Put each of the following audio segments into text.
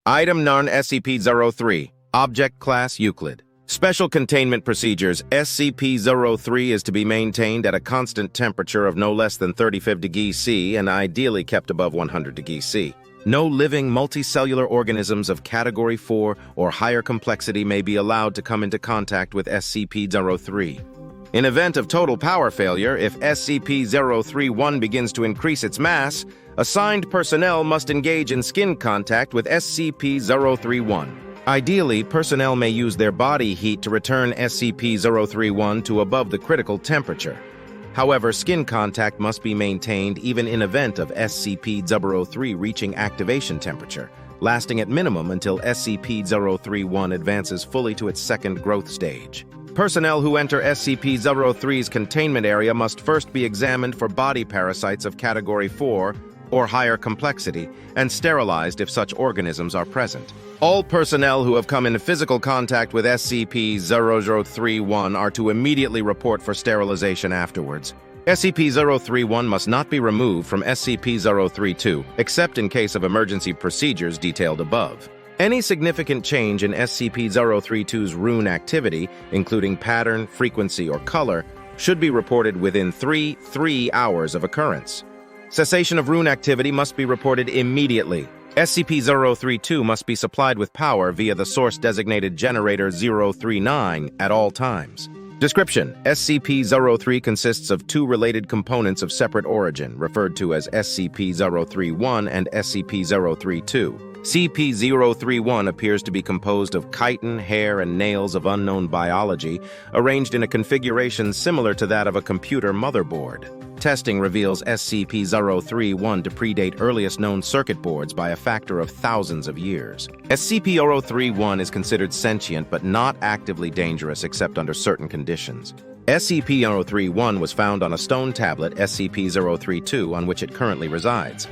Item None SCP-003. Object Class Euclid. Special Containment Procedures. SCP-003 is to be maintained at a constant temperature of no less than 35 degrees C and ideally kept above 100 degrees C. No living multicellular organisms of Category 4 or higher complexity may be allowed to come into contact with SCP-003. In event of total power failure, if SCP-031 begins to increase its mass, assigned personnel must engage in skin contact with SCP-031. Ideally, personnel may use their body heat to return SCP-031 to above the critical temperature. However, skin contact must be maintained even in event of SCP-003 reaching activation temperature, lasting at minimum until SCP-031 advances fully to its second growth stage. Personnel who enter SCP-003's containment area must first be examined for body parasites of Category 4 or higher complexity and sterilized if such organisms are present. All personnel who have come into physical contact with SCP-031 are to immediately report for sterilization afterwards. SCP-031 must not be removed from SCP-032, except in case of emergency procedures detailed above. Any significant change in SCP-032's rune activity, including pattern, frequency, or color, should be reported within 3 hours of occurrence. Cessation of rune activity must be reported immediately. SCP-032 must be supplied with power via the source-designated generator 039 at all times. Description: SCP-03 consists of two related components of separate origin, referred to as SCP-031 and SCP-032. CP-031 appears to be composed of chitin, hair, and nails of unknown biology, arranged in a configuration similar to that of a computer motherboard. Testing reveals SCP-031 to predate earliest known circuit boards by a factor of thousands of years. SCP-031 is considered sentient but not actively dangerous except under certain conditions. SCP-031 was found on a stone tablet, SCP-032, on which it currently resides.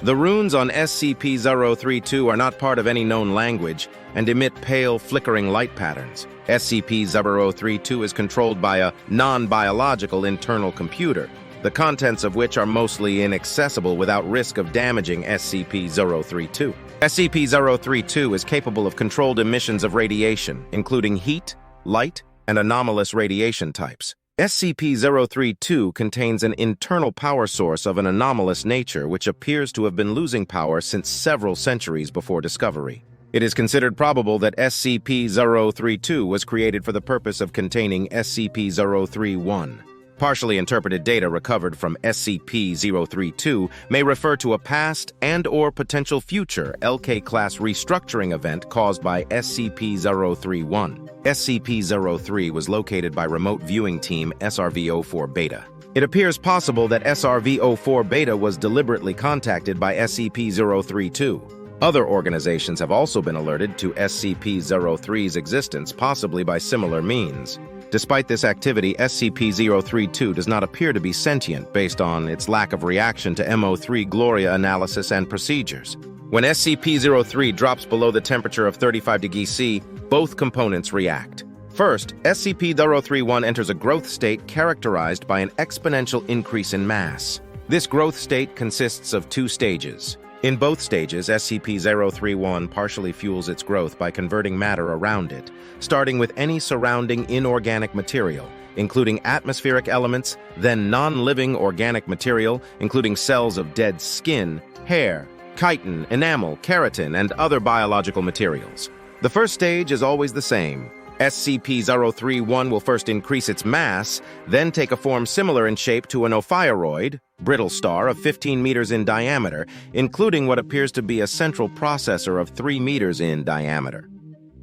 The runes on SCP-032 are not part of any known language and emit pale, flickering light patterns. SCP-032 is controlled by a non-biological internal computer, the contents of which are mostly inaccessible without risk of damaging SCP-032. SCP-032 is capable of controlled emissions of radiation, including heat, light, and anomalous radiation types. SCP-032 contains an internal power source of an anomalous nature which appears to have been losing power since several centuries before discovery. It is considered probable that SCP-032 was created for the purpose of containing SCP-031. Partially interpreted data recovered from SCP-032 may refer to a past and/or potential future LK-class restructuring event caused by SCP-031. SCP-03 was located by Remote Viewing Team SRV-04 Beta. It appears possible that SRV-04 Beta was deliberately contacted by SCP-032. Other organizations have also been alerted to SCP-03's existence, possibly by similar means. Despite this activity, SCP-032 does not appear to be sentient based on its lack of reaction to MO3 Gloria analysis and procedures. When SCP-03 drops below the temperature of 35 degrees C, both components react. First, SCP-031 enters a growth state characterized by an exponential increase in mass. This growth state consists of two stages. In both stages, SCP-031 partially fuels its growth by converting matter around it, starting with any surrounding inorganic material, including atmospheric elements, then non-living organic material, including cells of dead skin, hair, chitin, enamel, keratin, and other biological materials. The first stage is always the same. SCP-031 will first increase its mass, then take a form similar in shape to an ophiuroid, brittle star of 15 meters in diameter, including what appears to be a central processor of 3 meters in diameter.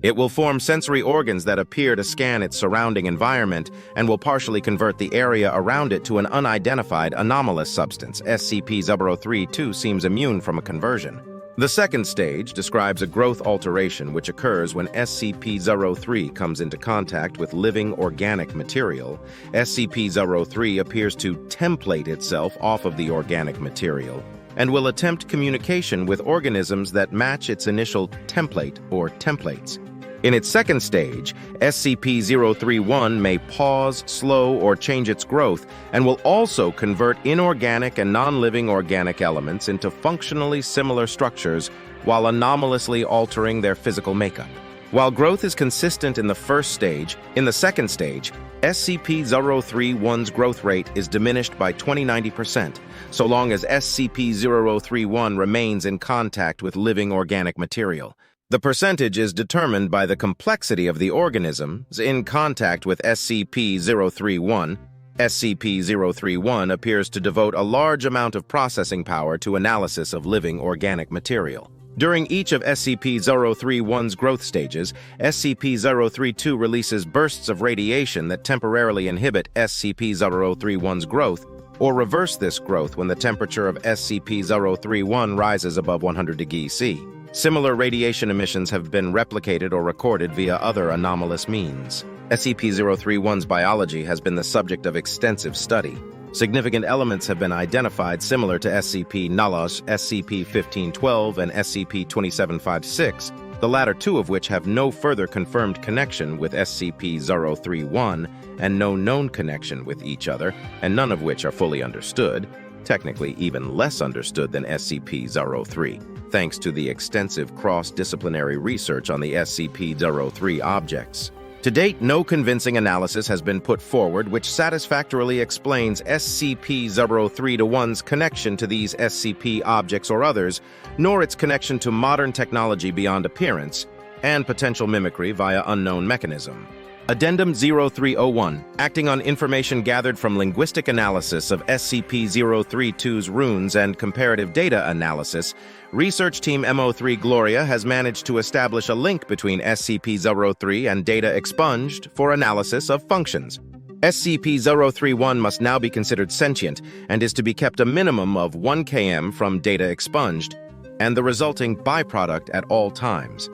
It will form sensory organs that appear to scan its surrounding environment and will partially convert the area around it to an unidentified anomalous substance. SCP-032 seems immune from a conversion. The second stage describes a growth alteration which occurs when SCP-03 comes into contact with living organic material. SCP-03 appears to template itself off of the organic material and will attempt communication with organisms that match its initial template or templates. In its second stage, SCP-031 may pause, slow, or change its growth, and will also convert inorganic and non-living organic elements into functionally similar structures while anomalously altering their physical makeup. While growth is consistent in the first stage, in the second stage, SCP-031's growth rate is diminished by 20-90%, so long as SCP-031 remains in contact with living organic material. The percentage is determined by the complexity of the organisms in contact with SCP-031. SCP-031 appears to devote a large amount of processing power to analysis of living organic material. During each of SCP-031's growth stages, SCP-032 releases bursts of radiation that temporarily inhibit SCP-031's growth or reverse this growth when the temperature of SCP-031 rises above 100 degrees C. Similar radiation emissions have been replicated or recorded via other anomalous means. SCP-031's biology has been the subject of extensive study. Significant elements have been identified similar to SCP-Nalash, SCP-1512, and SCP-2756, the latter two of which have no further confirmed connection with SCP-031 and no known connection with each other, and none of which are fully understood, technically even less understood than SCP-003. Thanks to the extensive cross-disciplinary research on the SCP-003 objects. To date, no convincing analysis has been put forward which satisfactorily explains SCP-003-1's connection to these SCP objects or others, nor its connection to modern technology beyond appearance, and potential mimicry via unknown mechanism. Addendum 0301, acting on information gathered from linguistic analysis of SCP-032's runes and comparative data analysis, Research Team M03 Gloria has managed to establish a link between SCP-003 and data expunged for analysis of functions. SCP-031 must now be considered sentient and is to be kept a minimum of 1 km from data expunged, and the resulting byproduct at all times.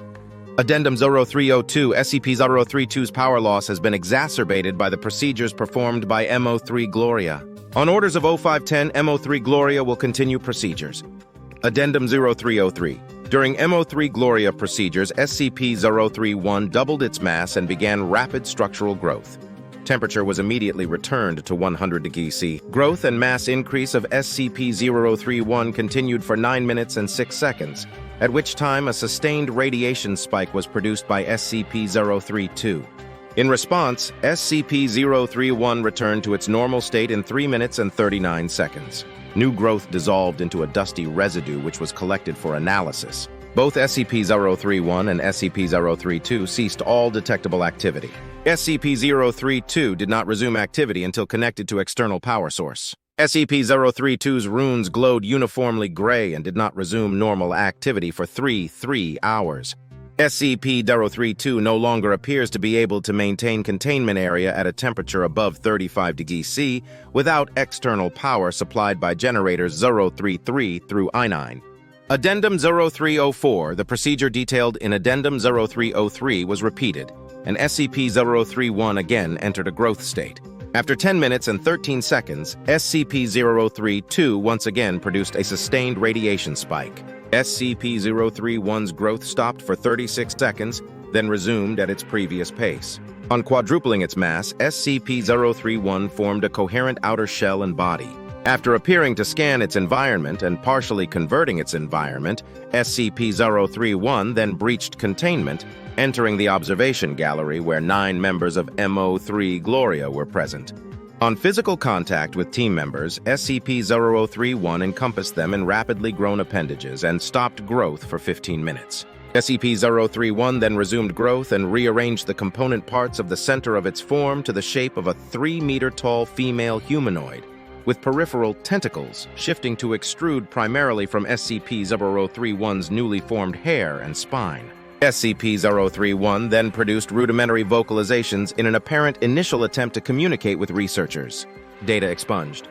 Addendum 0302, SCP-032's power loss has been exacerbated by the procedures performed by M03 Gloria. On orders of 0510, M03 Gloria will continue procedures. Addendum 0303. During M03 Gloria procedures, SCP-031 doubled its mass and began rapid structural growth. Temperature was immediately returned to 100 degrees C. Growth and mass increase of SCP-031 continued for 9 minutes and 6 seconds, at which time a sustained radiation spike was produced by SCP-032. In response, SCP-031 returned to its normal state in 3 minutes and 39 seconds. New growth dissolved into a dusty residue which was collected for analysis. Both SCP-031 and SCP-032 ceased all detectable activity. SCP-032 did not resume activity until connected to external power source. SCP-032's runes glowed uniformly gray and did not resume normal activity for 3 hours. SCP-032 no longer appears to be able to maintain containment area at a temperature above 35 degrees C without external power supplied by generators 033 through I9. Addendum 0304, the procedure detailed in Addendum 0303, was repeated, and SCP-031 again entered a growth state. After 10 minutes and 13 seconds, SCP-032 once again produced a sustained radiation spike. SCP-031's growth stopped for 36 seconds, then resumed at its previous pace. On quadrupling its mass, SCP-031 formed a coherent outer shell and body. After appearing to scan its environment and partially converting its environment, SCP-031 then breached containment, entering the observation gallery where 9 members of M03 Gloria were present. On physical contact with team members, SCP-031 encompassed them in rapidly grown appendages and stopped growth for 15 minutes. SCP-031 then resumed growth and rearranged the component parts of the center of its form to the shape of a 3-meter-tall female humanoid, with peripheral tentacles shifting to extrude primarily from SCP-031's newly formed hair and spine. SCP-031 then produced rudimentary vocalizations in an apparent initial attempt to communicate with researchers. Data expunged.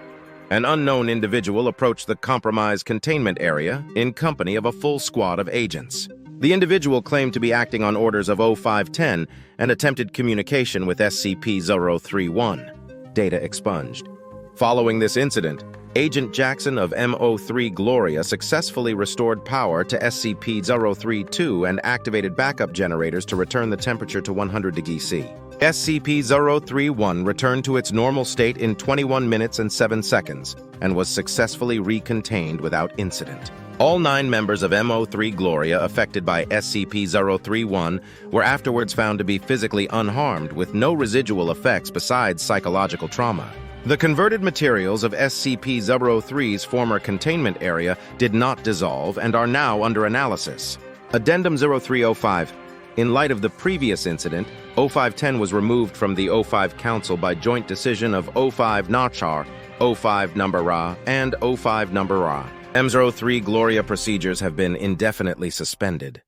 An unknown individual approached the compromised containment area in company of a full squad of agents. The individual claimed to be acting on orders of 0510 and attempted communication with SCP-031. Data expunged. Following this incident, Agent Jackson of M03 Gloria successfully restored power to SCP-032 and activated backup generators to return the temperature to 100 degrees C. SCP-031 returned to its normal state in 21 minutes and 7 seconds and was successfully recontained without incident. All 9 members of M03 Gloria affected by SCP-031 were afterwards found to be physically unharmed with no residual effects besides psychological trauma. The converted materials of SCP-003's former containment area did not dissolve and are now under analysis. Addendum 0305. In light of the previous incident, 0510 was removed from the 05 Council by joint decision of 05 Nachar, 05 Numbera, and 05 Numbera. M03 Gloria procedures have been indefinitely suspended.